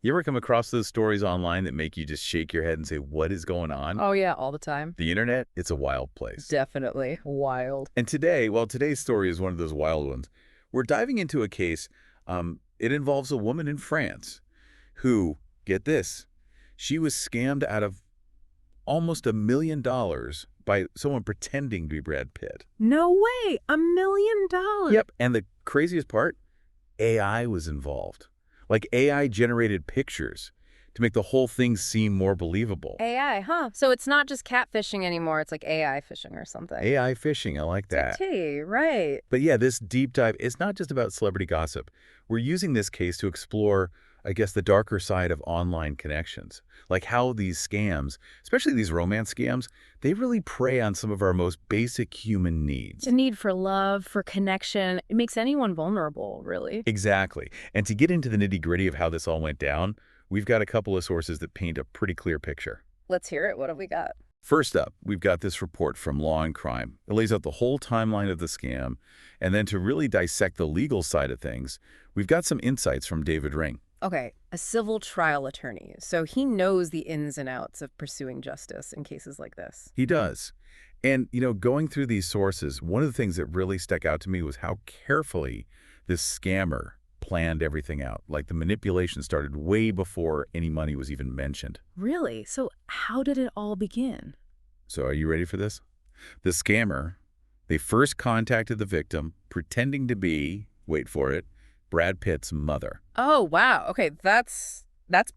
You ever come across those stories online that make you just shake your head and say, what is going on? Oh, yeah, all the time. The internet, it's a wild place. Definitely. Wild. And today, well, today's story is one of those wild ones. We're diving into a case. It involves a woman in France who, get this, she was scammed out of almost $1 million by someone pretending to be Brad Pitt. No way! $1 million! Yep. And the craziest part, AI was involved. Like AI-generated pictures to make the whole thing seem more believable. AI, huh? So it's not just catfishing anymore, it's like AI fishing or something. AI phishing, I like that. Okay, right. But yeah, this deep dive is not just about celebrity gossip. We're using this case to explore, I guess, the darker side of online connections. Like how these scams, especially these romance scams, they really prey on some of our most basic human needs. The need for love, for connection, it makes anyone vulnerable, really. Exactly. And to get into the nitty-gritty of how this all went down, we've got a couple of sources that paint a pretty clear picture. Let's hear it. What have we got? First up, we've got this report from Law and Crime. It lays out the whole timeline of the scam. And then to really dissect the legal side of things, we've got some insights from David Ring. Okay, a civil trial attorney, so he knows the ins and outs of pursuing justice in cases like this. He does. And, going through these sources, one of the things that really stuck out to me was how carefully this scammer planned everything out. Like the manipulation started way before any money was even mentioned. Really? So how did it all begin? So are you ready for this? The scammer, they first contacted the victim, pretending to be, wait for it, Brad Pitt's mother. Oh, wow. Okay, that's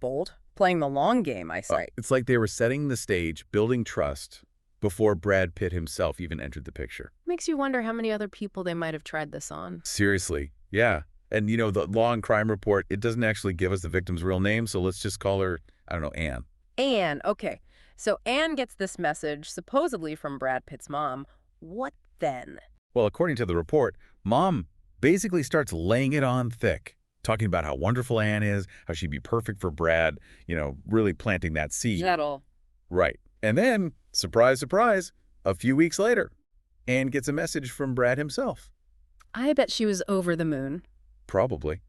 bold. Playing the long game, I say. It's like they were setting the stage, building trust, before Brad Pitt himself even entered the picture. Makes you wonder how many other people they might have tried this on. Seriously, yeah. And, the Law and Crime report, it doesn't actually give us the victim's real name, so let's just call her, I don't know, Anne. Anne, okay. So Anne gets this message, supposedly from Brad Pitt's mom. What then? Well, according to the report, Mom basically starts laying it on thick, talking about how wonderful Anne is, how she'd be perfect for Brad, really planting that seed. Gentle. Right. And then, surprise, surprise, a few weeks later, Anne gets a message from Brad himself. I bet she was over the moon. Probably.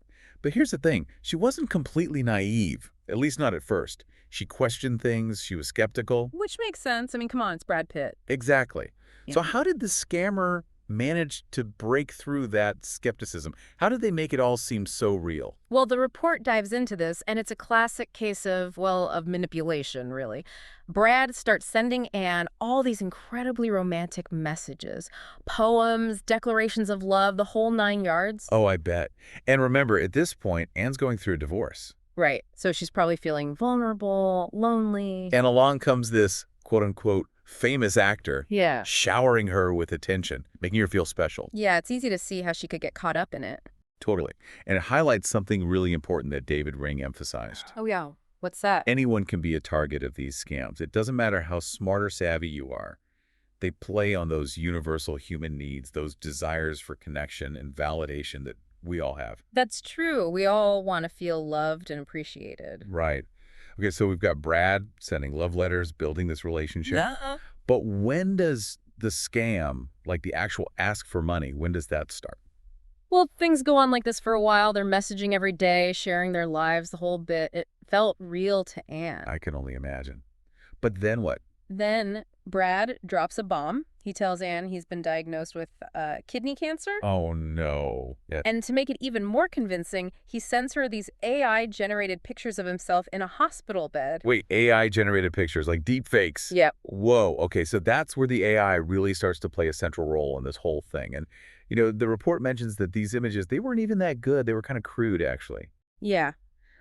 But here's the thing. She wasn't completely naive, at least not at first. She questioned things. She was skeptical. Which makes sense. I mean, come on, it's Brad Pitt. Exactly. Yeah. So how did the scammer manage to break through that skepticism? How did they make it all seem so real? Well, the report dives into this, and it's a classic case of manipulation, really. Brad starts sending Anne all these incredibly romantic messages, poems, declarations of love, the whole 9 yards. Oh, I bet. And remember, at this point, Anne's going through a divorce. Right. So she's probably feeling vulnerable, lonely. And along comes this, quote-unquote, famous actor, Yeah. showering her with attention, making her feel special. Yeah, it's easy to see how she could get caught up in it. Totally. And it highlights something really important that David Ring emphasized. Oh, yeah. What's that? Anyone can be a target of these scams. It doesn't matter how smart or savvy you are. They play on those universal human needs, those desires for connection and validation that we all have. That's true. We all want to feel loved and appreciated. Right. Okay, so we've got Brad sending love letters, building this relationship. Yeah. But when does the scam, like the actual ask for money, when does that start? Well, things go on like this for a while. They're messaging every day, sharing their lives, the whole bit. It felt real to Anne. I can only imagine. But then what? Then Brad drops a bomb. He tells Anne he's been diagnosed with kidney cancer. Oh, no. Yeah. And to make it even more convincing, he sends her these AI-generated pictures of himself in a hospital bed. Wait, AI-generated pictures, like deep fakes? Yep. Whoa. Okay, so that's where the AI really starts to play a central role in this whole thing. And, the report mentions that these images, they weren't even that good. They were kind of crude, actually. Yeah.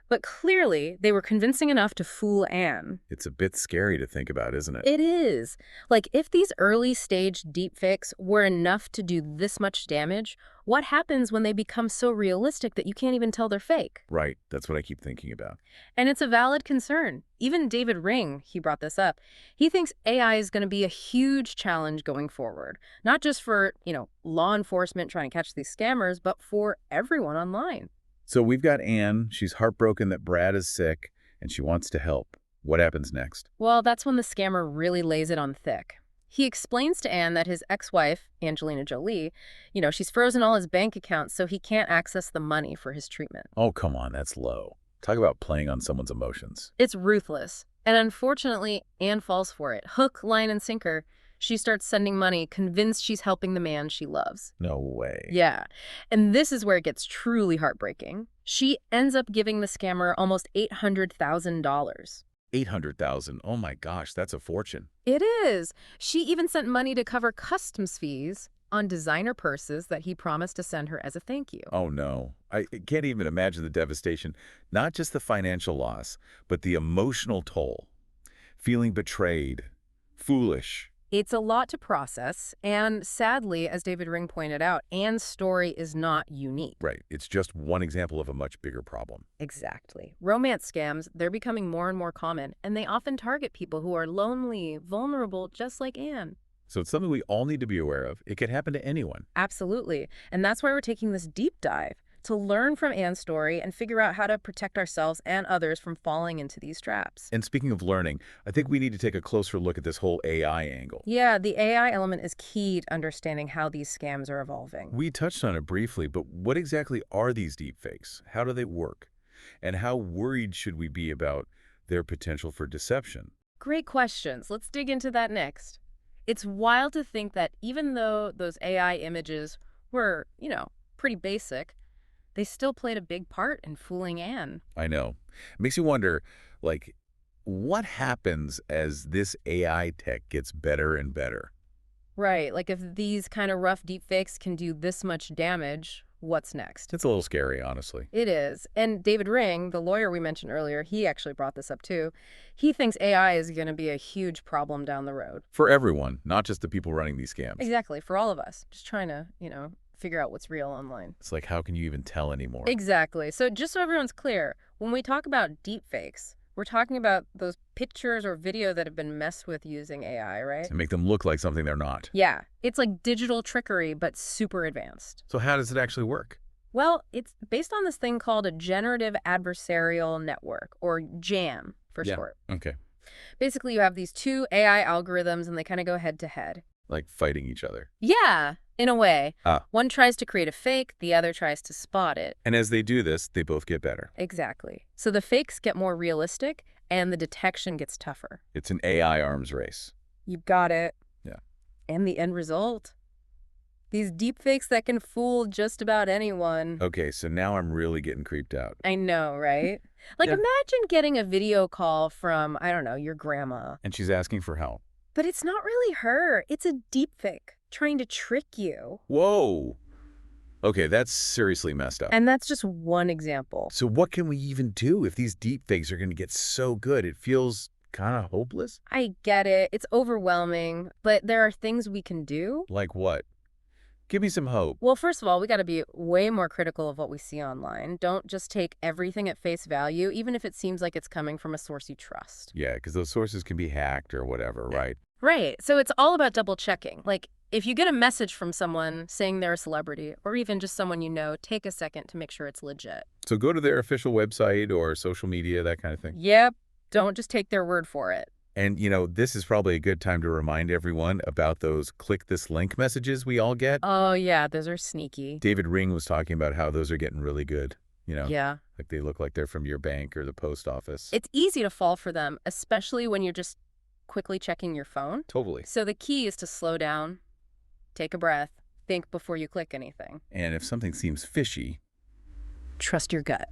But clearly, they were convincing enough to fool Anne. It's a bit scary to think about, isn't it? It is. Like, if these early-stage deepfakes were enough to do this much damage, what happens when they become so realistic that you can't even tell they're fake? Right. That's what I keep thinking about. And it's a valid concern. Even David Ring, he brought this up. He thinks AI is going to be a huge challenge going forward. Not just for, law enforcement trying to catch these scammers, but for everyone online. So we've got Anne. She's heartbroken that Brad is sick, and she wants to help. What happens next? Well, that's when the scammer really lays it on thick. He explains to Anne that his ex-wife, Angelina Jolie, she's frozen all his bank accounts so he can't access the money for his treatment. Oh, come on. That's low. Talk about playing on someone's emotions. It's ruthless. And unfortunately, Anne falls for it. Hook, line, and sinker. She starts sending money, convinced she's helping the man she loves. No way. Yeah. And this is where it gets truly heartbreaking. She ends up giving the scammer almost $800,000. 800,000. Oh my gosh, that's a fortune. It is. She even sent money to cover customs fees on designer purses that he promised to send her as a thank you. Oh no. I can't even imagine the devastation. Not just the financial loss, but the emotional toll. Feeling betrayed, foolish. It's a lot to process, and sadly, as David Ring pointed out, Anne's story is not unique. Right. It's just one example of a much bigger problem. Exactly. Romance scams, they're becoming more and more common, and they often target people who are lonely, vulnerable, just like Anne. So it's something we all need to be aware of. It could happen to anyone. Absolutely. And that's why we're taking this deep dive, to learn from Anne's story and figure out how to protect ourselves and others from falling into these traps. And speaking of learning, I think we need to take a closer look at this whole AI angle. Yeah, the AI element is key to understanding how these scams are evolving. We touched on it briefly, but what exactly are these deepfakes? How do they work? And how worried should we be about their potential for deception? Great questions. Let's dig into that next. It's wild to think that even though those AI images were, pretty basic, they still played a big part in fooling Anne. I know. It makes you wonder, what happens as this AI tech gets better and better? Right, like if these kind of rough deepfakes can do this much damage, what's next? It's a little scary, honestly. It is. And David Ring, the lawyer we mentioned earlier, he actually brought this up too. He thinks AI is going to be a huge problem down the road. For everyone, not just the people running these scams. Exactly, for all of us. Just trying to, figure out what's real online. It's like, how can you even tell anymore? Exactly. So just so everyone's clear, when we talk about deepfakes, we're talking about those pictures or video that have been messed with using AI, right? To make them look like something they're not. Yeah. It's like digital trickery, but super advanced. So how does it actually work? Well, it's based on this thing called a generative adversarial network, or JAM for short. Okay. Basically, you have these two AI algorithms, and they kind of go head to head. Like fighting each other. Yeah, in a way. Ah. One tries to create a fake, the other tries to spot it. And as they do this, they both get better. Exactly. So the fakes get more realistic, and the detection gets tougher. It's an AI arms race. You got it. Yeah. And the end result? These deepfakes that can fool just about anyone. Okay, so now I'm really getting creeped out. I know, right? Like, Yeah. Imagine getting a video call from, I don't know, your grandma. And she's asking for help. But it's not really her. It's a deepfake trying to trick you. Whoa. Okay, that's seriously messed up. And that's just one example. So what can we even do if these deepfakes are going to get so good? It feels kind of hopeless. I get it. It's overwhelming. But there are things we can do. Like what? Give me some hope. Well, first of all, we got to be way more critical of what we see online. Don't just take everything at face value, even if it seems like it's coming from a source you trust. Yeah, because those sources can be hacked or whatever, right? Right. So it's all about double checking. Like, if you get a message from someone saying they're a celebrity, or even just someone you know, take a second to make sure it's legit. So go to their official website or social media, that kind of thing. Yep. Don't just take their word for it. And, this is probably a good time to remind everyone about those click this link messages we all get. Oh, yeah, those are sneaky. David Ring was talking about how those are getting really good, Yeah. like they look like they're from your bank or the post office. It's easy to fall for them, especially when you're just quickly checking your phone. Totally. So the key is to slow down, take a breath, think before you click anything. And if something seems fishy, Trust your gut.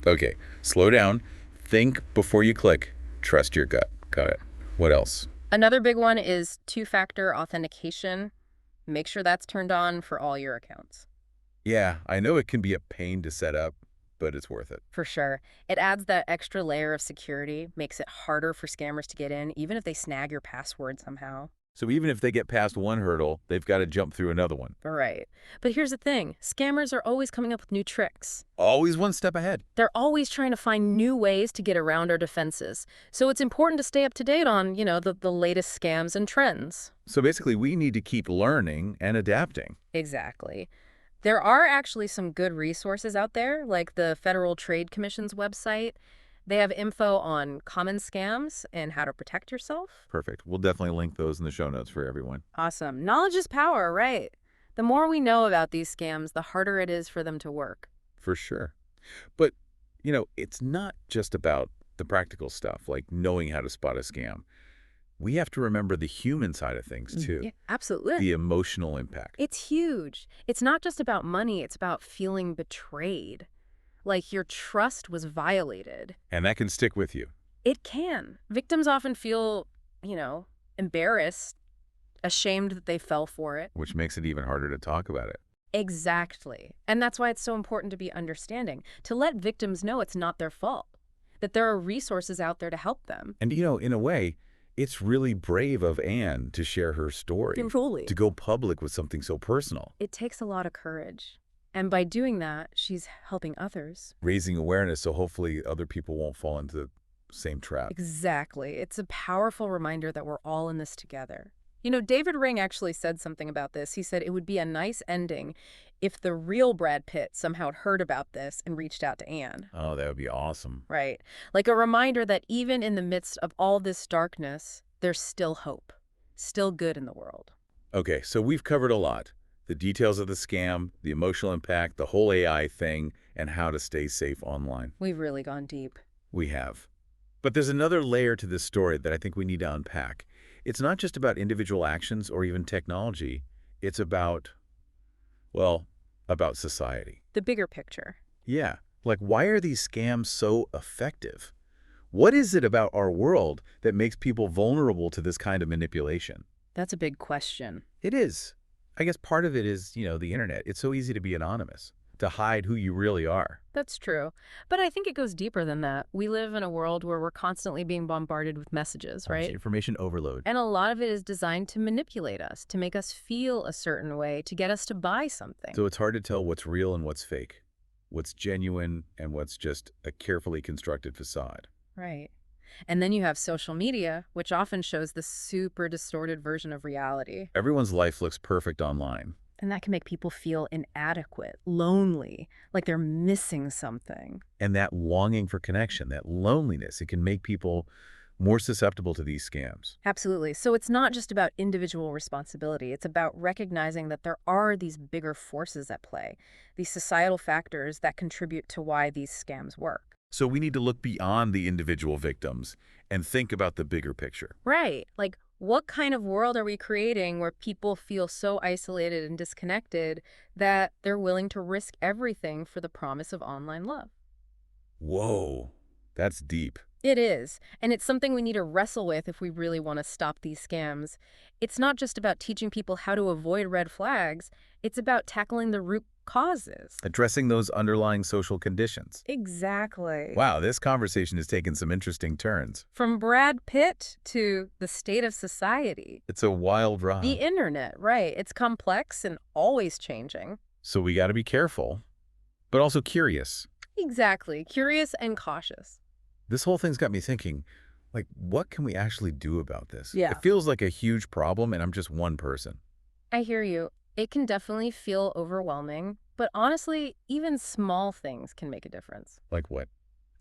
okay, slow down, think before you click, trust your gut. Got it. What else? Another big one is two-factor authentication. Make sure that's turned on for all your accounts. Yeah, I know it can be a pain to set up, but it's worth it. For sure. It adds that extra layer of security, makes it harder for scammers to get in, even if they snag your password somehow. So even if they get past one hurdle, they've got to jump through another one. Right. But here's the thing. Scammers are always coming up with new tricks. Always one step ahead. They're always trying to find new ways to get around our defenses. So it's important to stay up to date on, the latest scams and trends. So basically, we need to keep learning and adapting. Exactly. There are actually some good resources out there, like the Federal Trade Commission's website. They have info on common scams and how to protect yourself. Perfect. We'll definitely link those in the show notes for everyone. Awesome. Knowledge is power, right? The more we know about these scams, the harder it is for them to work. For sure. But, It's not just about the practical stuff, like knowing how to spot a scam. We have to remember the human side of things, too. Yeah, absolutely. The emotional impact. It's huge. It's not just about money, it's about feeling betrayed. Like your trust was violated. And that can stick with you, It can. Victims often feel, embarrassed, ashamed that they fell for it. which makes it even harder to talk about it. Exactly. And that's why it's so important to be understanding, to let victims know it's not their fault, that there are resources out there to help them. And, in a way, it's really brave of Anne to share her story, Truly. to go public with something so personal, It takes a lot of courage. And by doing that, she's helping others. raising awareness so hopefully other people won't fall into the same trap. Exactly. It's a powerful reminder that we're all in this together. David Ring actually said something about this. He said it would be a nice ending if the real Brad Pitt somehow heard about this and reached out to Anne. Oh, that would be awesome. Right. Like a reminder that even in the midst of all this darkness, there's still hope, still good in the world. Okay, so we've covered a lot. The details of the scam, the emotional impact, the whole AI thing, and how to stay safe online. We've really gone deep. We have. But there's another layer to this story that I think we need to unpack. It's not just about individual actions or even technology. It's about, well, about society. The bigger picture. Yeah, like why are these scams so effective? What is it about our world that makes people vulnerable to this kind of manipulation? That's a big question. It is. I guess part of it is, the internet. It's so easy to be anonymous, to hide who you really are. That's true. But I think it goes deeper than that. We live in a world where we're constantly being bombarded with messages, right? Information overload. And a lot of it is designed to manipulate us, to make us feel a certain way, to get us to buy something. So it's hard to tell what's real and what's fake, what's genuine and what's just a carefully constructed facade. Right. And then you have social media, which often shows the super distorted version of reality. Everyone's life looks perfect online. And that can make people feel inadequate, lonely, like they're missing something. And that longing for connection, that loneliness, it can make people more susceptible to these scams. Absolutely. So it's not just about individual responsibility. It's about recognizing that there are these bigger forces at play, these societal factors that contribute to why these scams work. So we need to look beyond the individual victims and think about the bigger picture. Right. Like, what kind of world are we creating where people feel so isolated and disconnected that they're willing to risk everything for the promise of online love? Whoa, that's deep. It is. And it's something we need to wrestle with if we really want to stop these scams. It's not just about teaching people how to avoid red flags. It's about tackling the root causes. Addressing those underlying social conditions. Exactly. Wow, this conversation has taken some interesting turns. From Brad Pitt to the state of society. It's a wild ride. The internet, right. It's complex and always changing. So we got to be careful, but also curious. Exactly. Curious and cautious. This whole thing's got me thinking, like, what can we actually do about this? Yeah. It feels like a huge problem, and I'm just one person. I hear you. It can definitely feel overwhelming, but honestly, even small things can make a difference. Like what?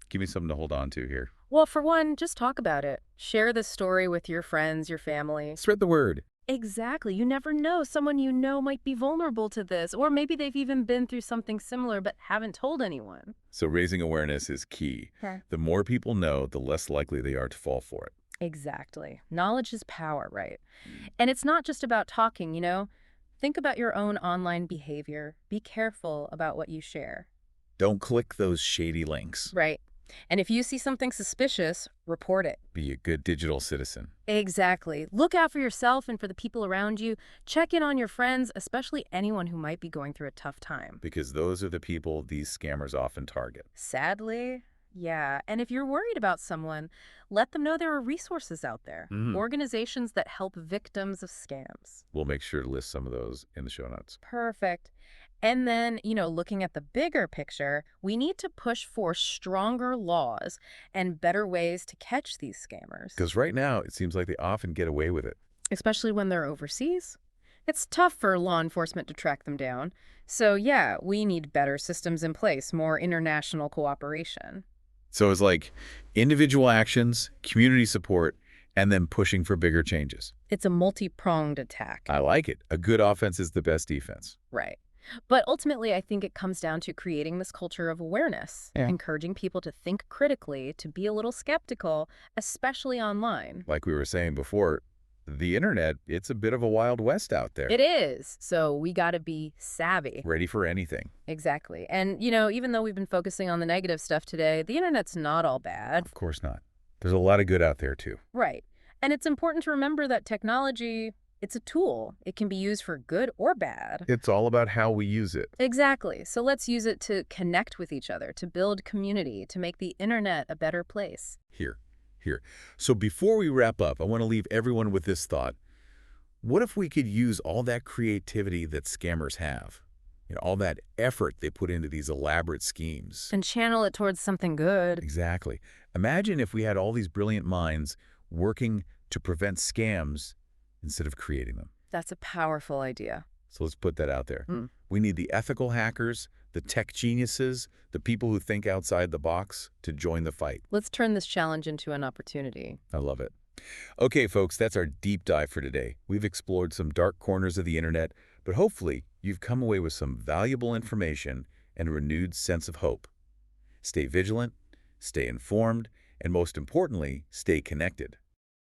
Give me something to hold on to here. Well, for one, just talk about it. Share the story with your friends, your family. Spread the word. Exactly. You never know. Someone you know might be vulnerable to this, or maybe they've even been through something similar but haven't told anyone. So raising awareness is key. Okay. The more people know, the less likely they are to fall for it. Exactly. Knowledge is power, right? And it's not just about talking, Think about your own online behavior. Be careful about what you share. Don't click those shady links. Right. And if you see something suspicious, report it. Be a good digital citizen. Exactly. Look out for yourself and for the people around you. Check in on your friends, especially anyone who might be going through a tough time. Because those are the people these scammers often target. Sadly, yeah. And if you're worried about someone, let them know there are resources out there. Organizations that help victims of scams. We'll make sure to list some of those in the show notes. Perfect. And then, looking at the bigger picture, we need to push for stronger laws and better ways to catch these scammers. Because right now, it seems like they often get away with it. Especially when they're overseas. It's tough for law enforcement to track them down. So yeah, we need better systems in place, more international cooperation. So it's like individual actions, community support, and then pushing for bigger changes. It's a multi-pronged attack. I like it. A good offense is the best defense. Right. But ultimately, I think it comes down to creating this culture of awareness, Yeah. encouraging people to think critically, to be a little skeptical, especially online. Like we were saying before, the internet, it's a bit of a wild west out there. It is. So we got to be savvy. Ready for anything. Exactly. And, even though we've been focusing on the negative stuff today, the internet's not all bad. Of course not. There's a lot of good out there, too. Right. And it's important to remember that technology, it's a tool. It can be used for good or bad. It's all about how we use it. Exactly. So let's use it to connect with each other, to build community, to make the internet a better place. Here. So before we wrap up, I want to leave everyone with this thought. What if we could use all that creativity that scammers have? All that effort they put into these elaborate schemes. And channel it towards something good. Exactly. Imagine if we had all these brilliant minds working to prevent scams instead of creating them. That's a powerful idea. So let's put that out there. Mm. We need the ethical hackers, the tech geniuses, the people who think outside the box to join the fight. Let's turn this challenge into an opportunity. I love it. Okay, folks, that's our deep dive for today. We've explored some dark corners of the internet, but hopefully you've come away with some valuable information and a renewed sense of hope. Stay vigilant, stay informed, and most importantly, stay connected.